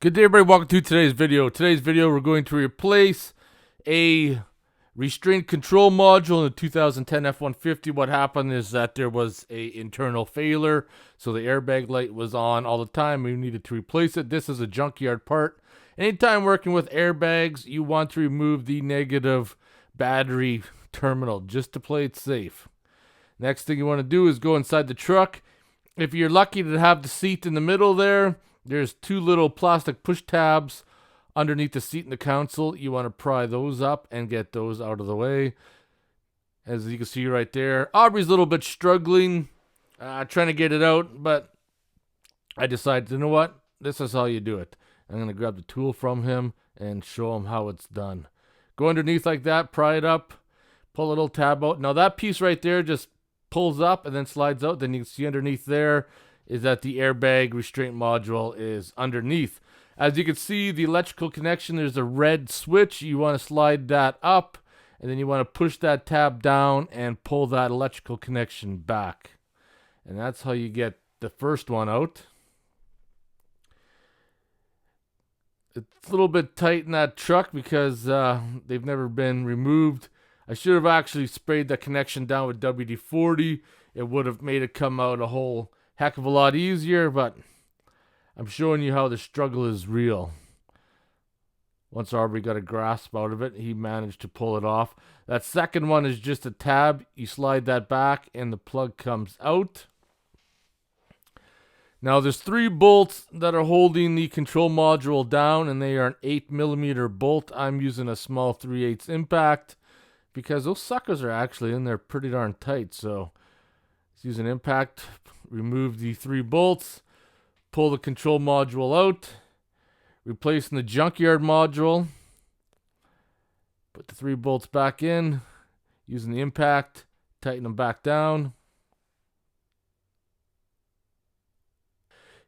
Good day, everybody. Welcome to today's video. Today's video, we're going to replace a Restraint Control Module in the 2010 F150. What happened is that there was a internal failure, so the airbag light was on all the time. We needed to replace it. This is a junkyard part. Anytime working with airbags, you want to remove the negative battery terminal just to play it safe. Next thing you want to do is go inside the truck. If you're lucky to have the seat in the middle there's two little plastic push tabs underneath the seat in the console. You want to pry those up and get those out of the way. As you can see right there, Aubrey's a little bit struggling, trying to get it out, but I decided, you know what? This is how you do it. I'm going to grab the tool from him and show him how it's done. Go underneath like that, pry it up, pull a little tab out. Now that piece right there just pulls up and then slides out. Then you can see underneath there is that the airbag restraint module is underneath. As you can see, the electrical connection, there's a red switch. You want to slide that up, and then you want to push that tab down and pull that electrical connection back. And that's how you get the first one out. It's a little bit tight in that truck because they've never been removed. I should have actually sprayed the connection down with WD-40. It would have made it come out a whole heck of a lot easier, but I'm showing you how the struggle is real. Once Aubrey got a grasp out of it, he managed to pull it off. That second one is just a tab. You slide that back and the plug comes out. Now there's 3 bolts that are holding the control module down, and they are an 8mm bolt. I'm using a small 3/8 impact because those suckers are actually in there pretty darn tight. So let's use an impact. Remove the 3 bolts, pull the control module out, replacing the junkyard module, put the 3 bolts back in, using the impact, tighten them back down.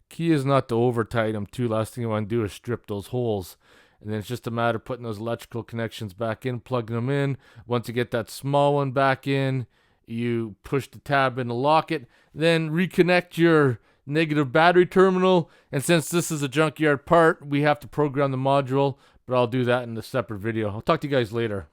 Key is not to over tighten them too. Last thing you want to do is strip those holes. And then it's just a matter of putting those electrical connections back in, plugging them in. Once you get that small one back in, you push the tab in to lock it, then reconnect your negative battery terminal. And since this is a junkyard part, we have to program the module, but I'll do that in a separate video. I'll talk to you guys later.